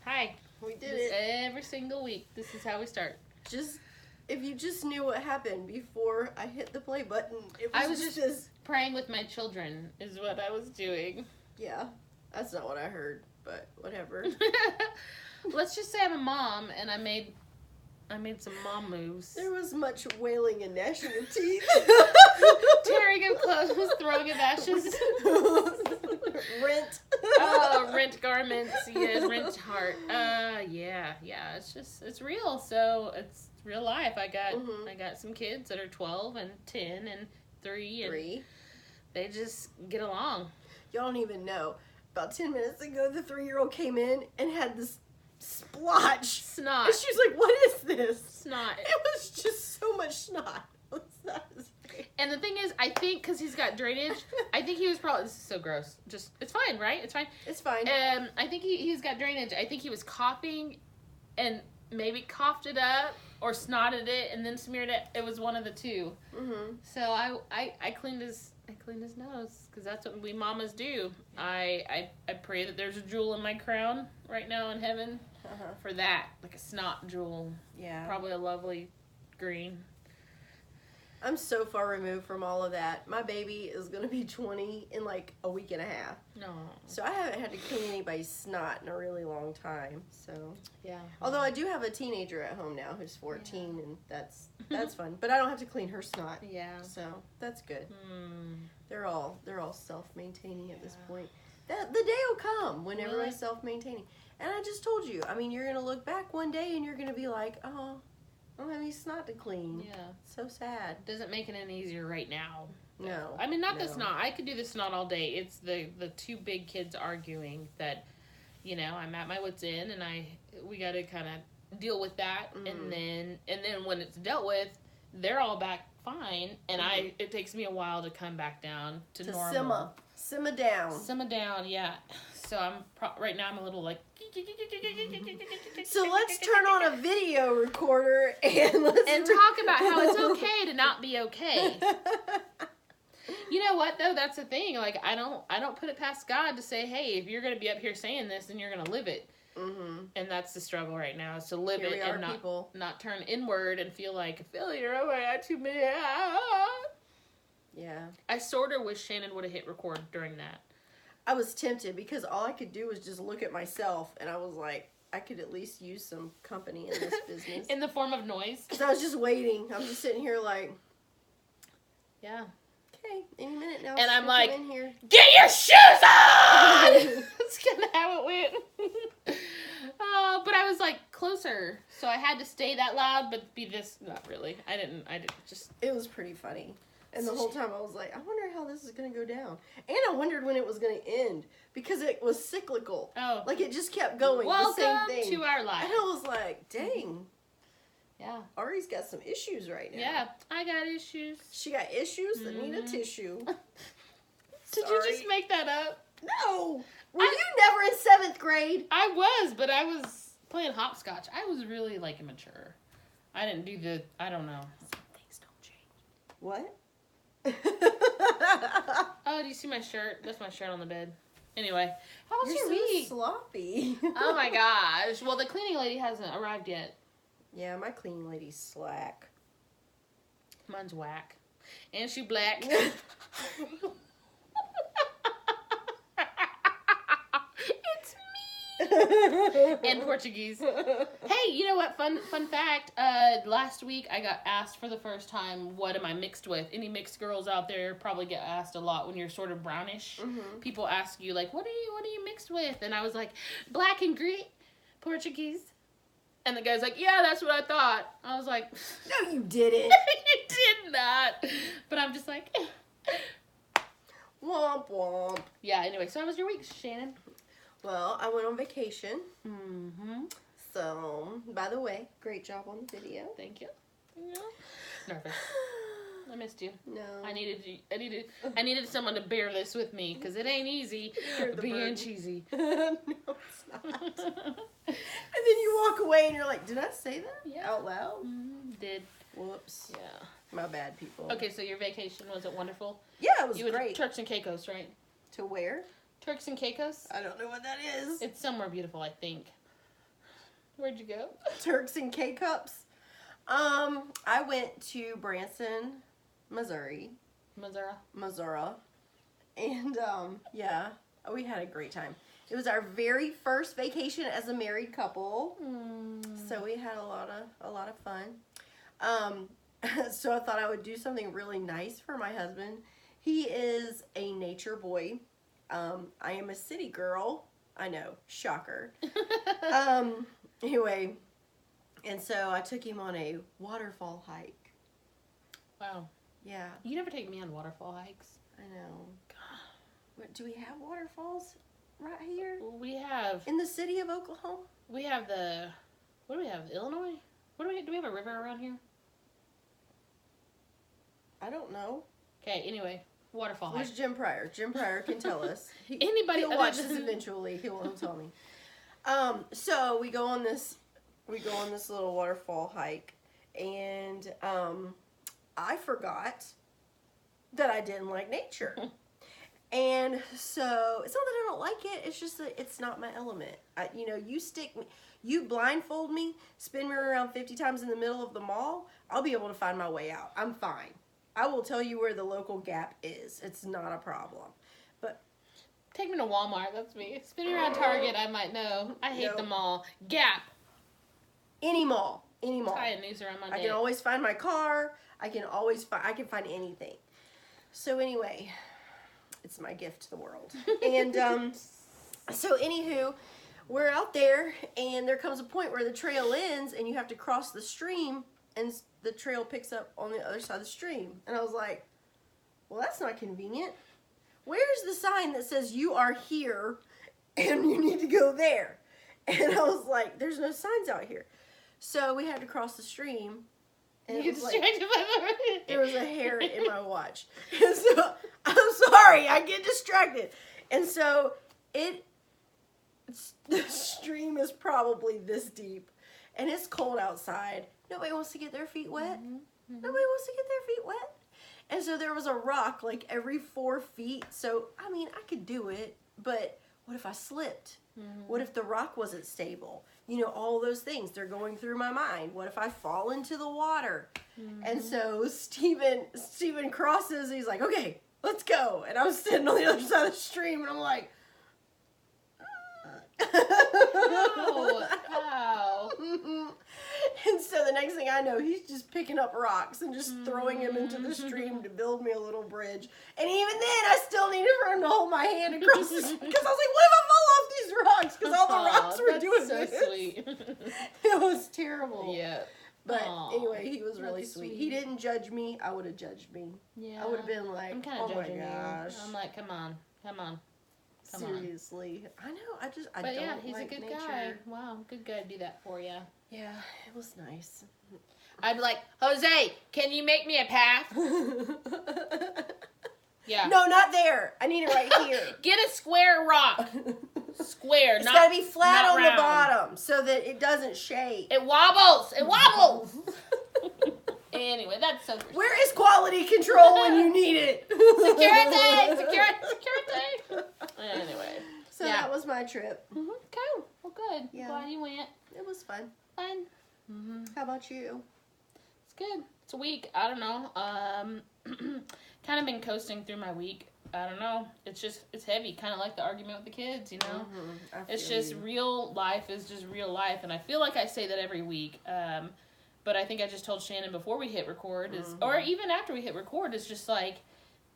Hi. We did it. Every single week. This is how we start. If you just knew what happened before I hit the play button, I was just praying with my children is what I was doing. Yeah, that's not what I heard, but whatever. Let's just say I'm a mom and I made some mom moves. There was much wailing and gnashing of teeth. Tearing of clothes, throwing of ashes. Rent. Oh, rent garments. Yes, rent heart. Yeah. It's real. So it's real life. I got some kids that are 12 and 10 and 3 and they just get along. Y'all don't even know. About 10 minutes ago, the 3-year-old came in and had this splotch. Snot. And she's like, what is this? Snot. It was just so much snot. And the thing is, I think because he's got drainage, I think he was probably, this is so gross. Just, it's fine, right? It's fine. It's fine. I think he's got drainage. I think he was coughing and maybe coughed it up or snotted it and then smeared it. It was one of the two. Mm-hmm. So I cleaned his nose because that's what we mamas do. I pray that there's a jewel in my crown right now in heaven for that, like a snot jewel. Yeah. Probably a lovely green. I'm so far removed from all of that. My baby is going to be 20 in like a week and a half. No. So I haven't had to clean anybody's snot in a really long time. So yeah. Although I do have a teenager at home now who's 14 and that's fun. But I don't have to clean her snot. Yeah. So that's good. They're all self-maintaining at this point. The day will come when everybody's self-maintaining. And I just told you, I mean, you're going to look back one day and you're going to be like, oh, I don't have any snot to clean. Yeah. So sad. Doesn't make it any easier right now. No. I mean, not the snot. I could do the snot all day. It's the two big kids arguing that, you know, I'm at my wit's end and we got to kind of deal with that. And then when it's dealt with, they're all back fine. And it takes me a while to come back down to normal. Simmer down. Simmer down, yeah. So right now I'm a little like. So let's turn on a video recorder and talk about how it's okay to not be okay. You know what though? That's the thing. Like I don't put it past God to say, hey, if you're gonna be up here saying this, then you're gonna live it. And that's the struggle right now, is to live it and not turn inward and feel like a failure. Oh, I got too many. Yeah. I sort of wish Shannon would have hit record during that. I was tempted because all I could do was just look at myself, and I was like, I could at least use some company in this business. In the form of noise? Because I was just waiting. I'm just sitting here like, yeah. Okay, any minute now. And I'm like, in here. Get your shoes on! That's kind of how it went. But I was like closer, so I had to stay that loud, but be this. Not really. I didn't just. It was pretty funny. And the whole time I was like, I wonder how this is going to go down. And I wondered when it was going to end. Because it was cyclical. Oh. Like it just kept going. Welcome the same thing. to our life. And I was like, dang. Yeah. Ari's got some issues right now. Yeah. I got issues. She got issues that need a tissue. Did you just make that up? No. Were you never in 7th grade? I was, but I was playing hopscotch. I was really like immature. I didn't do I don't know. Some things don't change. What? Oh, do you see my shirt? That's my shirt on the bed. Anyway, how was your so week? Sloppy. Oh my gosh. Well, the cleaning lady hasn't arrived yet. Yeah, my cleaning lady's slack. Mine's whack. And she black. It's me. And Portuguese. Hey, you know what? Fun fact. Last week I got asked for the first time, what am I mixed with? Any mixed girls out there probably get asked a lot when you're sort of brownish. People ask you like, what are you mixed with? And I was like, black and grit, Portuguese. And the guy's like, yeah, that's what I thought. I was like, no, you didn't. You did not. But I'm just like, womp womp. Yeah, anyway, so how was your week, Shannon? Well, I went on vacation. So, by the way, great job on the video. Thank you. Nervous. I missed you. No. I needed someone to bear this with me, because it ain't easy being cheesy. No, it's not. And then you walk away and you're like, did I say that out loud? Did. Whoops. Yeah. My bad, people. Okay, so your vacation, was it wonderful? Yeah, it was great. You went to great. Turks and Caicos, right? To where? Turks and Caicos? I don't know what that is. It's somewhere beautiful, I think. Where'd you go? Turks and K-Cups. I went to Branson, Missouri. Missouri. And, yeah, we had a great time. It was our very first vacation as a married couple. So we had a lot of fun. So I thought I would do something really nice for my husband. He is a nature boy. I am a city girl. I know, shocker. Anyway, and so I took him on a waterfall hike. Wow. Yeah. You never take me on waterfall hikes. I know. What, do we have waterfalls right here? We have... In the city of Oklahoma? We have the... What do we have? Illinois? Do we have a river around here? I don't know. Okay, anyway. Waterfall hike. Where's Jim Pryor? Jim Pryor can tell us. Anybody He'll watch this eventually. He'll tell me. So we go on this little waterfall hike, and I forgot that I didn't like nature. And so it's not that I don't like it. It's just that it's not my element. You blindfold me, spin me around 50 times in the middle of the mall, I'll be able to find my way out. I'm fine. I will tell you where the local Gap is. It's not a problem. But take me to Walmart. That's me. Spin me around Target. I might know. I hate them all. Gap. Any mall. Any mall. Tie a noose around my neck. I can always find my car. I can find anything. So anyway, it's my gift to the world. And so anywho, we're out there, and there comes a point where the trail ends, and you have to cross the stream, and the trail picks up on the other side of the stream. And I was like, well, that's not convenient. Where's the sign that says you are here and you need to go there? And I was like, there's no signs out here. So we had to cross the stream. And it was like, there was a hair in my watch. And so, I'm sorry, I get distracted. And so the stream is probably this deep. And it's cold outside. Nobody wants to get their feet wet. Nobody wants to get their feet wet. And so there was a rock like every 4 feet. So, I mean, I could do it. But what if I slipped? What if the rock wasn't stable? You know, all those things. They're going through my mind. What if I fall into the water? And so Steven crosses. He's like, okay, let's go. And I was sitting on the other side of the stream. And I'm like... Wow. And so the next thing I know, he's just picking up rocks and just throwing them into the stream to build me a little bridge. And even then, I still needed for him to hold my hand across the stream. Because I was like, what if I fall off these rocks? Because all the rocks were doing so this. Sweet. It was terrible. Yeah. But anyway, he was really sweet. He didn't judge me. I would have judged me. Yeah. I would have been like, oh my gosh. I'm like, come on. Seriously. I know. I but don't yeah, he's like a good nature. guy. Wow, good guy to do that for you. Yeah, it was nice. I'd be like, Jose, can you make me a path? Yeah. No, not there. I need it right here. Get a square rock. Square. It's got to be flat on the bottom so that it doesn't shake. It wobbles. It wobbles. Anyway, that's so... Where is quality control when you need it? Security. Anyway. So that was my trip. Cool. Well, good. Yeah. Glad you went. It was fun. Fun. How about you? It's good. It's a week. I don't know. Kind of been coasting through my week. I don't know. It's heavy. Kind of like the argument with the kids, you know? It's just real life is just real life. And I feel like I say that every week. But I think I just told Shannon before we hit record, or even after we hit record, it's just like,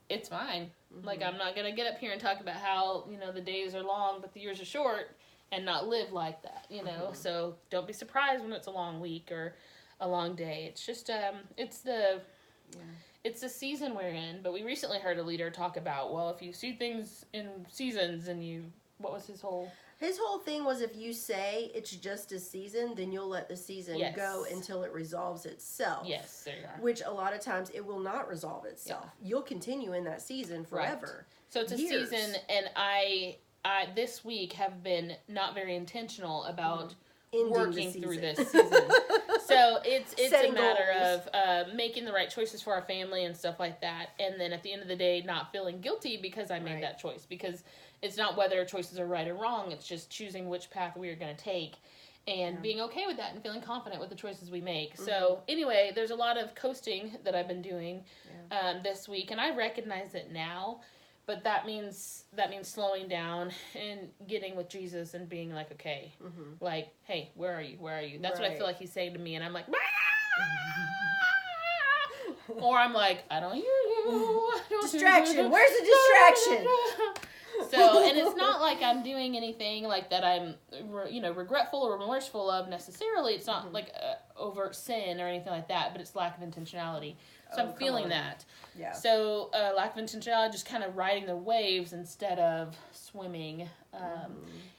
it's fine. Like, I'm not going to get up here and talk about how, you know, the days are long, but the years are short, and not live like that, you know? So don't be surprised when it's a long week or a long day. It's just, it's the season we're in. But we recently heard a leader talk about, well, if you see things in seasons and what was his whole... His whole thing was if you say it's just a season, then you'll let the season go until it resolves itself. Yes, there you are. Which a lot of times it will not resolve itself. Yeah. You'll continue in that season forever. Right. So it's a season, and I this week have been not very intentional about working through this season. So it's a matter of making the right choices for our family and stuff like that. And then at the end of the day, not feeling guilty because I made that choice. Because it's not whether choices are right or wrong. It's just choosing which path we are going to take. and being okay with that and feeling confident with the choices we make. So anyway, there's a lot of coasting that I've been doing this week, and I recognize it now. But that means slowing down and getting with Jesus and being like, okay, like, hey, where are you? Where are you? That's what I feel like he's saying to me, and I'm like, or I'm like, I don't hear you. Distraction. Where's the distraction? So, and it's not like I'm doing anything like that I'm, regretful or remorseful of necessarily. It's not like overt sin or anything like that, but it's lack of intentionality. So I'm feeling that. Yeah. So lack of intentionality, just kind of riding the waves instead of swimming.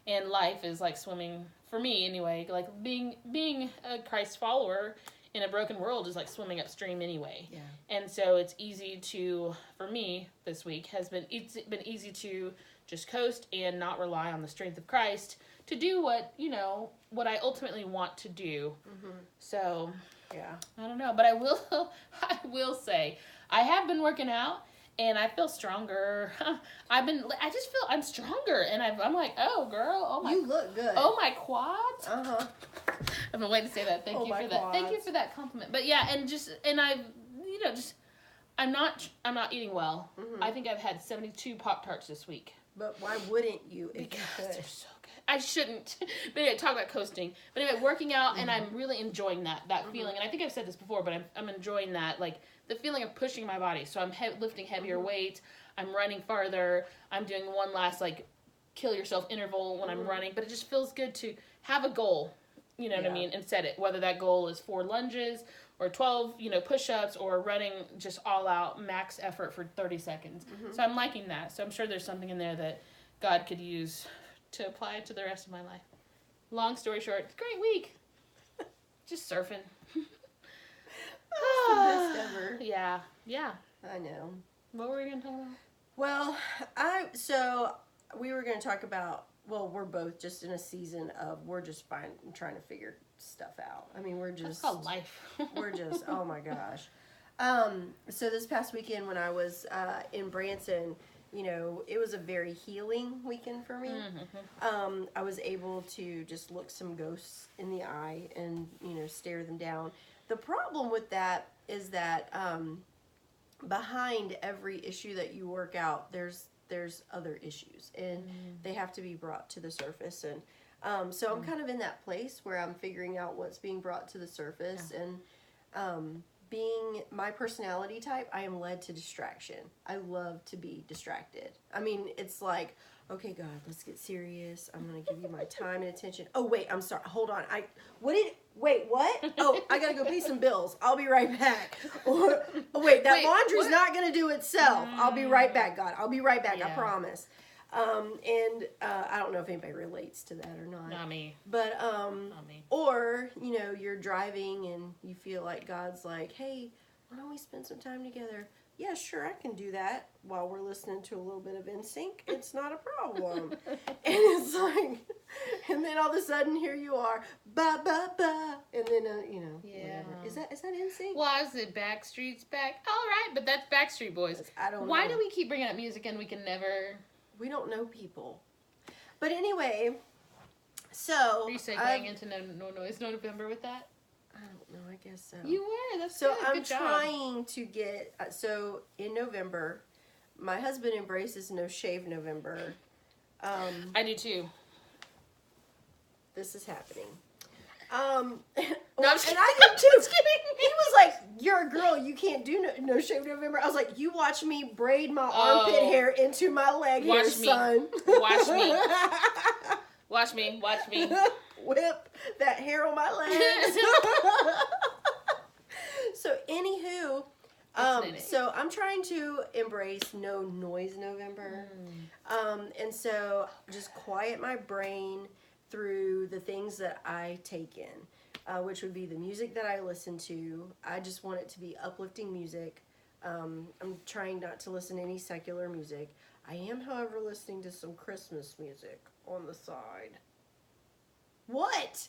And life is like swimming, for me anyway, like being a Christ follower in a broken world is like swimming upstream anyway. Yeah. And so it's easy to, for me this week, it's been easy to just coast and not rely on the strength of Christ to do what I ultimately want to do. So, yeah, I don't know, but I will say, I have been working out, and I feel stronger. I just feel I'm stronger, and I'm like, oh girl, oh my, you look good. Oh my quads. I've been waiting to say that. Thank you for that. Quads. Thank you for that compliment. But yeah, I'm not eating well. I think I've had 72 Pop-Tarts this week. But why wouldn't you if Because you could? they're so good. I shouldn't. But anyway, talk about coasting. But anyway, working out, and I'm really enjoying that feeling. And I think I've said this before, but I'm enjoying that, like, the feeling of pushing my body. So I'm lifting heavier weight. I'm running farther. I'm doing one last, like, kill yourself interval when I'm running. But it just feels good to have a goal, you know what I mean, and set it. Whether that goal is 4 lunges or 12, push-ups, or running just all out max effort for 30 seconds. So I'm liking that. So I'm sure there's something in there that God could use to apply to the rest of my life. Long story short, it's a great week. Just surfing. That's the best ever. Yeah. I know. What were we going to talk about? Well, we were going to talk about, we're both just in a season of, we're just trying to figure stuff out. I mean, That's called life. We're just, oh my gosh. So this past weekend when I was in Branson, it was a very healing weekend for me. I was able to just look some ghosts in the eye and, stare them down. The problem with that is that behind every issue that you work out, there's other issues, and they have to be brought to the surface. And so I'm kind of in that place where I'm figuring out what's being brought to the surface. And being my personality type, I am led to distraction. I love to be distracted. I mean, it's like, okay, God, let's get serious. I'm going to give you my time and attention. Oh, wait, I'm sorry. Hold on. Wait, what? Oh, I got to go pay some bills. I'll be right back. Or, oh, wait, laundry's not going to do itself. I'll be right back, God. I'll be right back. I promise. And I don't know if anybody relates to that or not. Not me. But, Not me. or, you're driving and you feel like God's like, hey, why don't we spend some time together? Yeah, sure, I can do that while we're listening to a little bit of NSYNC. It's not a problem. And it's like, and then all of a sudden here you are, ba ba ba, and then whatever. Is that NSYNC? Well, I was at Backstreet's Back. All right, but that's Backstreet Boys. I don't know. Why do we keep bringing up music and we can never? We don't know people. But anyway, so Are you segueing into No Noise November with that? I don't know. I guess so. You were. That's so. good. I'm Good job. trying to get. So in November, my husband embraces No Shave November. I do too. This is happening. No, and I did too. He was like, "You're a girl. You can't do no shave November." I was like, "You watch me braid my armpit hair into my leg hair, son. Watch me. Watch me. Watch me. Whip that hair on my legs." So, anywho, so I'm trying to embrace No Noise November, and so just quiet my brain through the things that I take in, which would be the music that I listen to. I just want it to be uplifting music. I'm trying not to listen to any secular music. I am, however, listening to some Christmas music on the side. What?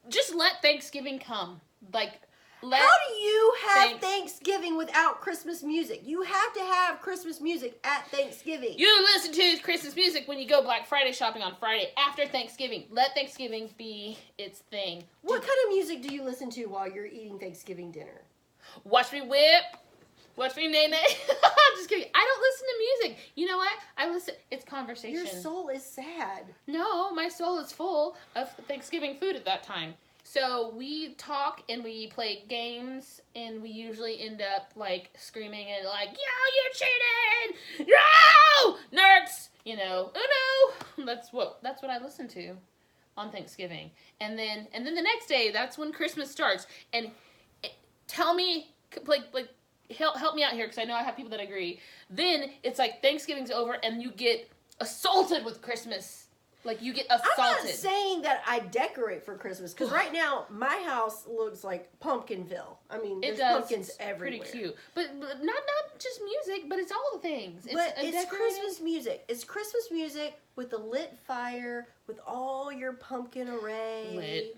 Just let Thanksgiving come. Like, How do you have Thanksgiving without Christmas music? You have to have Christmas music at Thanksgiving. You listen to Christmas music when you go Black Friday shopping on Friday after Thanksgiving. Let Thanksgiving be its thing. What kind of music do you listen to while you're eating Thanksgiving dinner? Watch me whip. Watch me nay-nay. Just kidding. I don't listen to music. You know what? I listen. It's conversation. Your soul is sad. No, my soul is full of Thanksgiving food at that time. So we talk and we play games and we usually end up like screaming and like, yo, you cheated! No! Nerds! You know, oh no! That's what I listen to on Thanksgiving. And then the next day, that's when Christmas starts. And tell me, like help me out here because I know I have people that agree. Then it's like Thanksgiving's over and you get assaulted with Christmas. Like, you get assaulted. I'm not saying that I decorate for Christmas, because right now, my house looks like Pumpkinville. I mean, there's pumpkins everywhere. Pretty cute. But not just music, but it's all the things. It's Christmas music. It's Christmas music with a lit fire, with all your pumpkin array. Lit.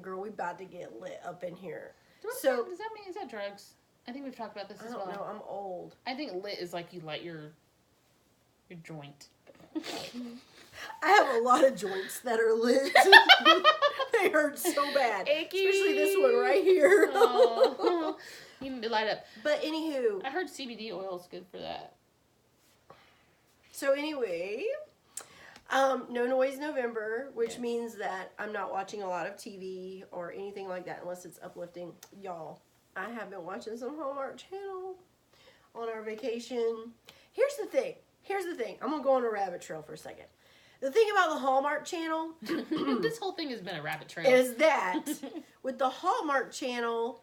Girl, we about to get lit up in here. Does that mean, is that drugs? I think we've talked about this as well. I don't know, I'm old. I think lit is like you light your joint. I have a lot of joints that are lit. They hurt so bad. Icky. Especially this one right here. Oh, you need to light up. But anywho. I heard CBD oil is good for that. So anyway, no noise November, which means that I'm not watching a lot of TV or anything like that unless it's uplifting. Y'all, I have been watching some Hallmark Channel on our vacation. Here's the thing. I'm going to go on a rabbit trail for a second. The thing about the Hallmark Channel... This whole thing has been a rabbit trail. ...is that with the Hallmark Channel,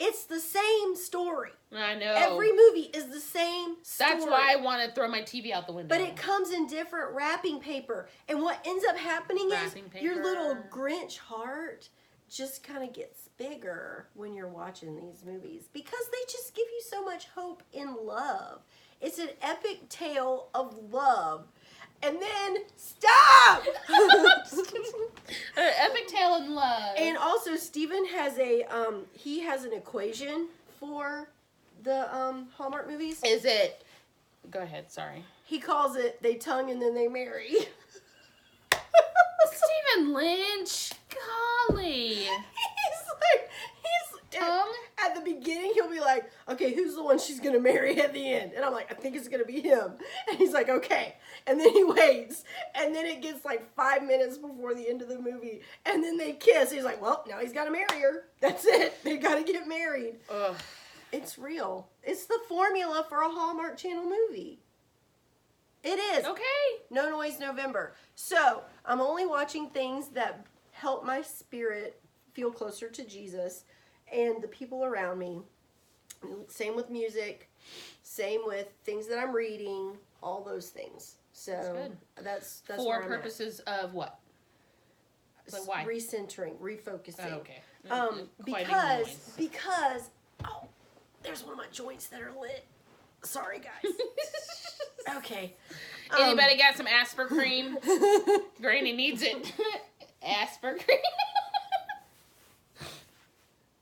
it's the same story. I know. Every movie is the same story. That's why I want to throw my TV out the window. But it comes in different wrapping paper. And what ends up happening is your little Grinch heart just kind of gets bigger when you're watching these movies. Because they just give you so much hope in love. It's an epic tale of love. And then, stop! Epic tale in love. And also, Steven has he has an equation for the Hallmark movies. Is it? Go ahead, sorry. He calls it, they tongue and then they marry. Stephen Lynch, golly. Tongue? At the beginning, he'll be like, okay, who's the one she's going to marry at the end? And I'm like, I think it's going to be him. And he's like, okay. And then he waits. And then it gets like 5 minutes before the end of the movie. And then they kiss. He's like, well, now he's got to marry her. That's it. They got to get married. Ugh. It's real. It's the formula for a Hallmark Channel movie. It is. Okay. No noise November. So, I'm only watching things that help my spirit feel closer to Jesus and the people around me. Same with music. Same with things that I'm reading. All those things. So that's for purposes of what? Like why? Recentering, refocusing. Oh, okay. Because there's one of my joints that are lit. Sorry, guys. Okay. Anybody got some Asper cream? Granny needs it. Asper cream.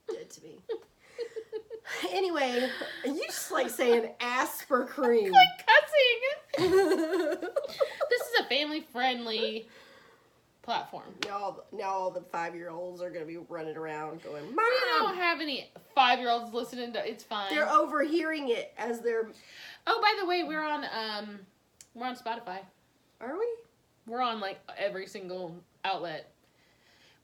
Dead to me. Anyway, you just like saying Asper cream. Quit cussing. This is a family-friendly platform. Now all the 5-year-olds are going to be running around going, Mom! We don't have any 5-year-olds listening to it's fine. They're overhearing it as they're... Oh, by the way, we're on Spotify. Are we? We're on like every single outlet.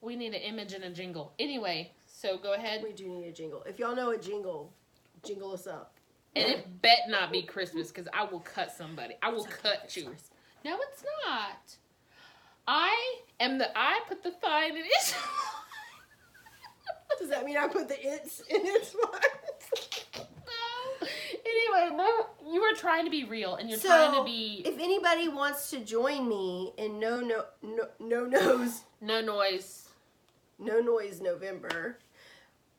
We need an image and a jingle. Anyway, so go ahead. We do need a jingle. If y'all know a jingle, jingle us up. And it bet not be Christmas because I will cut somebody. I will cut you. No, it's not. I put the fine in it. Does that mean I put the it's in its spot? No. Anyway, no, you were trying to be real, and you're trying to be... if anybody wants to join me in No Noise November,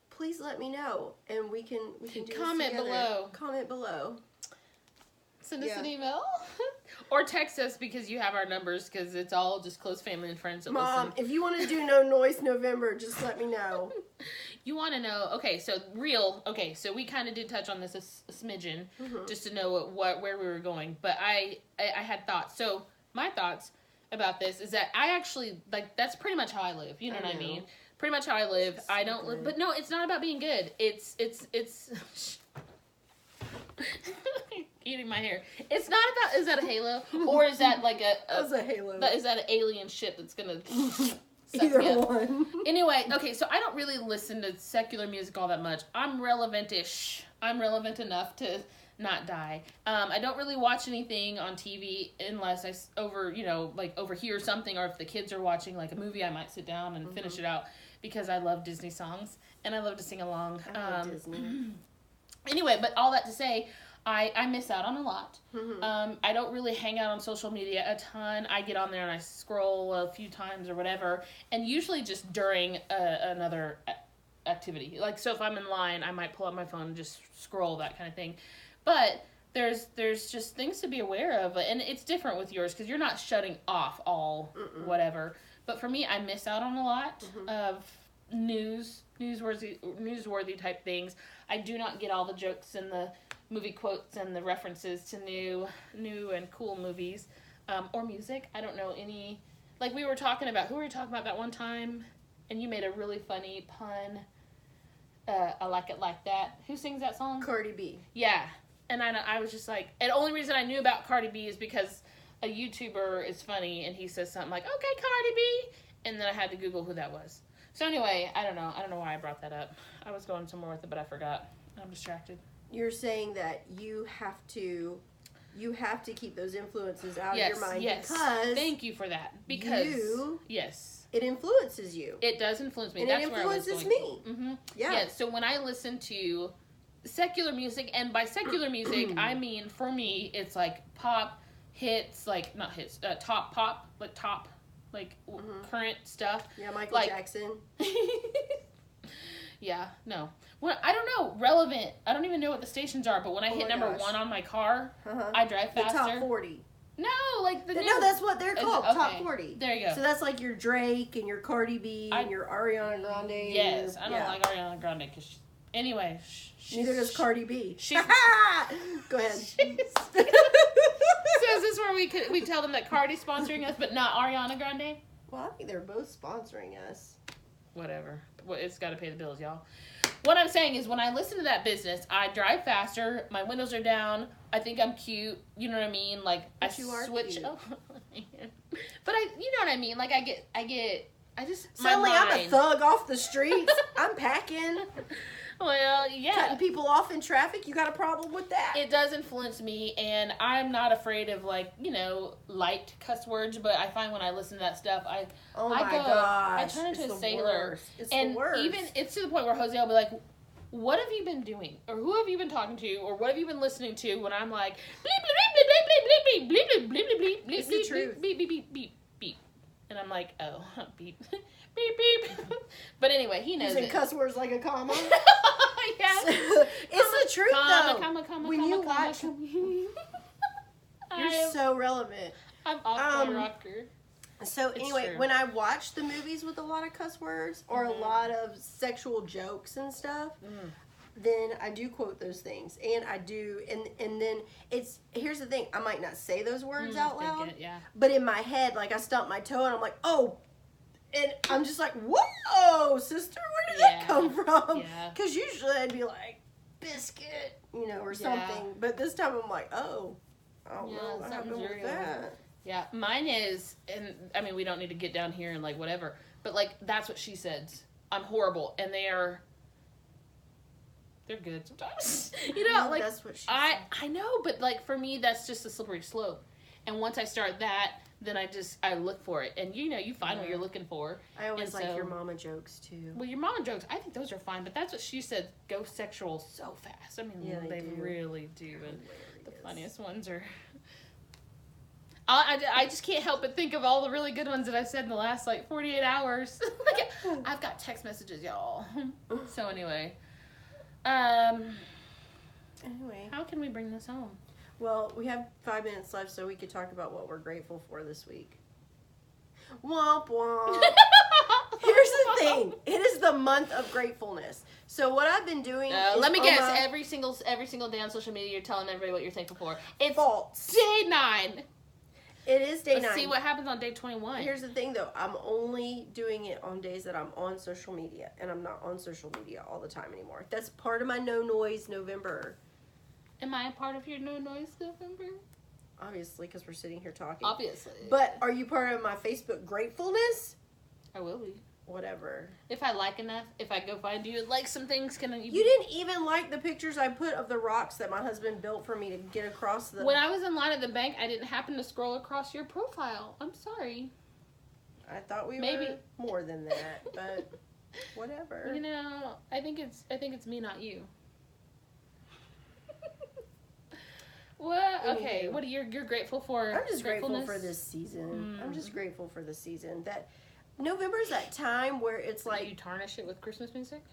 please let me know, and we can do comment this below. Comment below. Send us an email. Or text us because you have our numbers because it's all just close family and friends that Mom, listen. if you want to do No Noise November, just let me know. You want to know? Okay, so so we kind of did touch on this a smidgen, just to know where we were going. But I had thoughts. So my thoughts about this is that I actually like that's pretty much how I live. You know what I mean? Pretty much how I live. So I don't live, but no, it's not about being good. It's eating my hair. It's not about, is that a halo? Or is that like That's a halo. Is that an alien ship that's gonna either one. Anyway, okay, so I don't really listen to secular music all that much. I'm relevant-ish. I'm relevant enough to not die. I don't really watch anything on TV unless I overhear something, or if the kids are watching like a movie, I might sit down and finish it out because I love Disney songs and I love to sing along. I love Disney. Anyway, but all that to say, I miss out on a lot. I don't really hang out on social media a ton. I get on there and I scroll a few times or whatever, and usually just during another activity. Like, so if I'm in line, I might pull up my phone and just scroll, that kind of thing. But there's just things to be aware of, and it's different with yours because you're not shutting off all whatever. But for me, I miss out on a lot of newsworthy type things. I do not get all the jokes and the movie quotes and the references to new and cool movies or music. I don't know any. Like we were talking about, who were we talking about that one time? And you made a really funny pun. I like it like that. Who sings that song? Cardi B. Yeah, and I was just like, and the only reason I knew about Cardi B is because a YouTuber is funny and he says something like, "Okay, Cardi B," and then I had to Google who that was. So anyway, I don't know why I brought that up. I was going somewhere with it, but I forgot. I'm distracted. You're saying that you have to keep those influences out of your mind because thank you for that. Because it influences you. It does influence me. And that's it influences where I was going. me. Yeah. So when I listen to secular music, and by secular music I mean, for me, it's like pop hits, like not hits, top pop, like top, like current stuff. Yeah, Michael Jackson. Yeah, no. Well, I don't know. Relevant. I don't even know what the stations are, but when I hit number 1 on my car, I drive faster. The top 40. No, like the new... No, that's what they're called, top 40. There you go. So that's like your Drake and your Cardi B and your Ariana Grande. Yes, I don't like Ariana Grande because... Anyway. Neither does Cardi B. Go ahead. So is this where we tell them that Cardi's sponsoring us, but not Ariana Grande? Well, I think they're both sponsoring us. Whatever. Well, it's got to pay the bills, y'all. What I'm saying is when I listen to that business, I drive faster, my windows are down, I think I'm cute, you know what I mean? Like, but you are switch... cute. Oh, but you know what I mean? Like, I just... Suddenly I'm a thug off the streets. I'm packing. Well, yeah. Cutting people off in traffic. You got a problem with that? It does influence me, and I'm not afraid of, like, light cuss words, but I find when I listen to that stuff, I turn into a sailor. It's the worst. Even, it's to the point where Jose will be like, what have you been doing? Or who have you been talking to? Or what have you been listening to? When I'm like, bleep, bleep, bleep, bleep, bleep, bleep, bleep, bleep, bleep, bleep, bleep, it's the truth. Beep, beep, beep, beep, beep. And I'm like, oh, beep. Beep, beep. But anyway, he knows using it. cuss words like a comma. Yes. It's the truth, though. Comma, when you watch, you're so relevant. I'm off my rocker. So anyway, true. when I watch the movies with a lot of cuss words or a lot of sexual jokes and stuff, then I do quote those things, and I do, and then here's the thing: I might not say those words out loud, but in my head, like I stump my toe, and I'm like, oh. And I'm just like, whoa, sister, where did that come from? Because usually I'd be like, biscuit, or something. But this time I'm like, oh, I don't know what happened with that. Yeah, mine is, and I mean, we don't need to get down here and like whatever, but like, that's what she said. I'm horrible. And they're good sometimes. Like, that's what she said. I know, but like, for me, that's just a slippery slope. And once I start that, then I look for it. And you find what you're looking for. I always like your mama jokes too. Well, your mama jokes, I think those are fine, but that's what she said, go sexual so fast. I mean, they really do. And the funniest ones are... I just can't help but think of all the really good ones that I've said in the last, 48 hours. I've got text messages, y'all. So anyway. How can we bring this home? Well, we have 5 minutes left, so we could talk about what we're grateful for this week. Womp womp. Here's the the thing. It is the month of gratefulness. So what I've been doing is let me guess. Every single day on social media, you're telling everybody what you're thankful for. It's false. Day 9. It is day 9. Let's see what happens on day 21. Here's the thing, though. I'm only doing it on days that I'm on social media, and I'm not on social media all the time anymore. That's part of my no noise November. Am I a part of your no noise November? Obviously, because we're sitting here talking. Obviously. But are you part of my Facebook gratefulness? I will be. Whatever. If I like enough, if I go find you, like some things, can you... You didn't even like the pictures I put of the rocks that my husband built for me to get across the... When I was in line at the bank, I didn't happen to scroll across your profile. I'm sorry. I thought we were more than that, but whatever. You know, I think it's me, not you. What? Okay, what are you're grateful for? I'm just grateful for this season. I'm just grateful for the season. That November's that time where it's like... You tarnish it with Christmas music?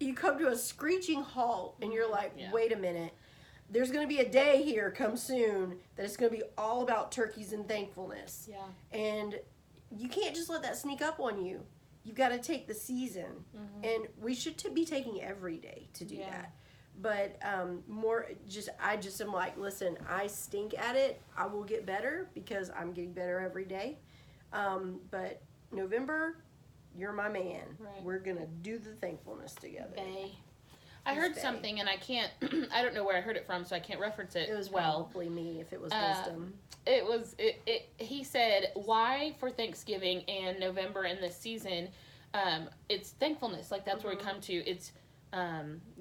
You come to a screeching halt and you're like, wait a minute. There's going to be a day here come soon that it's going to be all about turkeys and thankfulness. Yeah. And you can't just let that sneak up on you. You've got to take the season. Mm-hmm. And we should be taking every day to do that. But I just am like, listen, I stink at it. I will get better because I'm getting better every day. But November, you're my man. Right. We're going to do the thankfulness together. I heard something, and I can't, I don't know where I heard it from, so I can't reference it. It was probably me if it was wisdom. He said, why for Thanksgiving and November and this season, it's thankfulness. Like, that's where we come to. It's,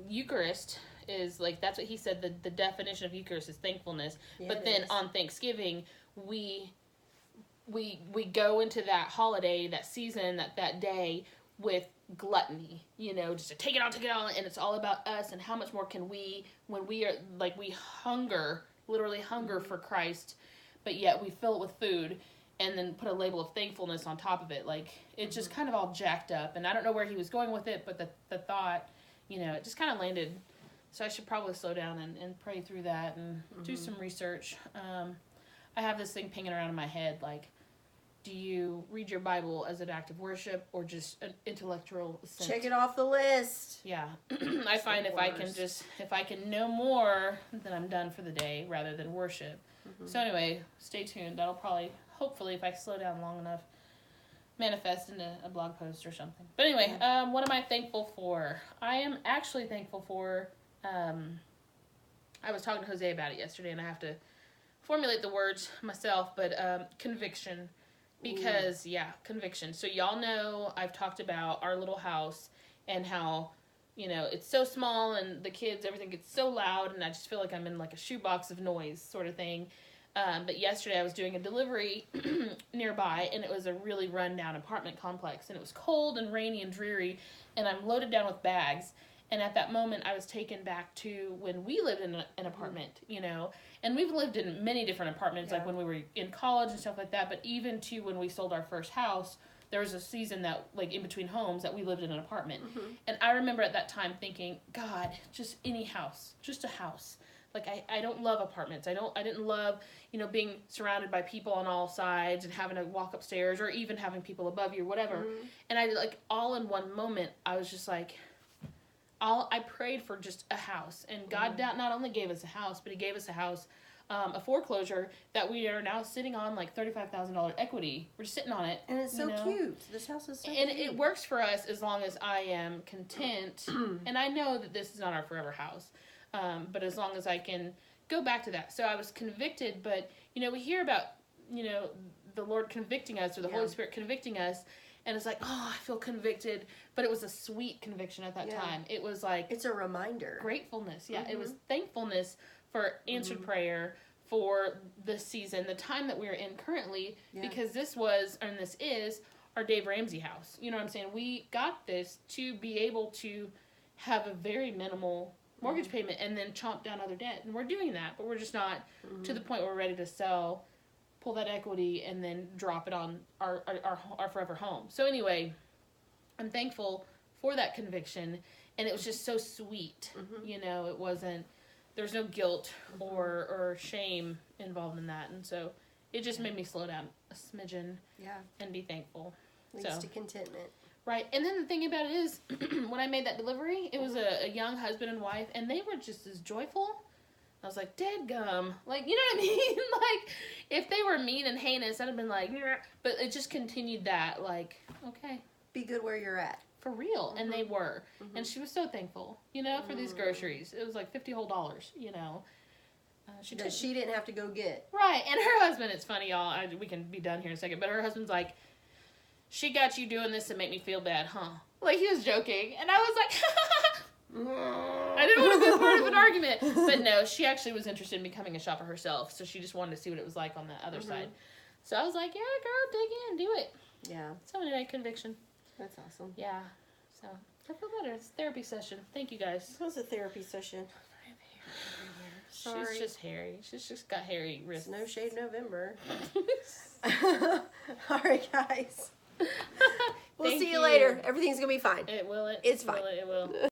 Eucharist is, like, that's what he said, the definition of Eucharist is thankfulness. Yeah, but then on Thanksgiving, we go into that holiday, that season, that day with gluttony, you know, just to take it all, and it's all about us and how much more can we, when we are, like, we literally hunger for Christ, but yet we fill it with food and then put a label of thankfulness on top of it. Like, it's just kind of all jacked up, and I don't know where he was going with it, but the thought, you know, it just kind of landed. So I should probably slow down and pray through that and do some research. I have this thing pinging around in my head, like, do you read your Bible as an act of worship or just an intellectual assent? Check it off the list. Yeah. I find if I can know more, then I'm done for the day rather than worship. Mm-hmm. So anyway, stay tuned. That'll probably, hopefully, if I slow down long enough, manifest into a blog post or something. But anyway, what am I thankful for? I am actually thankful for, I was talking to Jose about it yesterday, and I have to formulate the words myself, but conviction. Because, conviction. So y'all know I've talked about our little house and how, you know, it's so small and the kids, everything gets so loud, and I just feel like I'm in like a shoebox of noise sort of thing. But yesterday I was doing a delivery nearby, and it was a really run-down apartment complex, and it was cold and rainy and dreary, and I'm loaded down with bags. And at that moment, I was taken back to when we lived in an apartment, you know. And we've lived in many different apartments, like when we were in college and stuff like that. But even to when we sold our first house, there was a season that, like, in between homes that we lived in an apartment. Mm-hmm. And I remember at that time thinking, God, just any house, just a house. Like, I don't love apartments. I didn't love, you know, being surrounded by people on all sides and having to walk upstairs or even having people above you or whatever. Mm-hmm. And I, like, all in one moment, I was just like... I prayed for just a house, and God not only gave us a house, but He gave us a house, a foreclosure that we are now sitting on, like $35,000 equity. We're just sitting on it, and it's so cute. This house is so and cute. It works for us as long as I am content. And I know that this is not our forever house, but as long as I can go back to that. So I was convicted, but you know, we hear about, you know, the Lord convicting us or the Holy Spirit convicting us. And it's like, oh, I feel convicted. But it was a sweet conviction at that time. It was like... It's a reminder. Gratefulness. Yeah, it was thankfulness for answered prayer, for the season, the time that we're in currently. Yeah. Because this is our Dave Ramsey house. You know what I'm saying? We got this to be able to have a very minimal mortgage payment and then chomp down other debt. And we're doing that. But we're just not to the point where we're ready to sell... pull that equity and then drop it on our forever home. So anyway, I'm thankful for that conviction, and it was just so sweet. You know, it wasn't, there's no guilt or shame involved in that, and so it just made me slow down a smidgen and be thankful. Leads to contentment. Right. And then the thing about it is, when I made that delivery, it was a young husband and wife, and they were just as joyful. I was like, dadgum. Like, you know what I mean? Like, if they were mean and heinous, I'd have been like, yeah. But it just continued that, like, okay. Be good where you're at. For real. Mm-hmm. And they were. Mm-hmm. And she was so thankful, you know, for these groceries. It was like $50 whole, you know. She didn't have to go get. Right. And her husband, it's funny, y'all. We can be done here in a second. But her husband's like, she got you doing this to make me feel bad, huh? Like, he was joking. And I was like, I didn't want to be part of an argument. But no, she actually was interested in becoming a shopper herself. So she just wanted to see what it was like on the other side. So I was like, yeah, girl, dig in, do it. Yeah. So anyway, conviction. That's awesome. Yeah. So I feel better. It's a therapy session. Thank you, guys. It was a therapy session. Sorry. She's just hairy. She's just got hairy wrists. It's no shade November. All right, guys. We'll see you later. Everything's going to be fine. It will. It's fine. It will.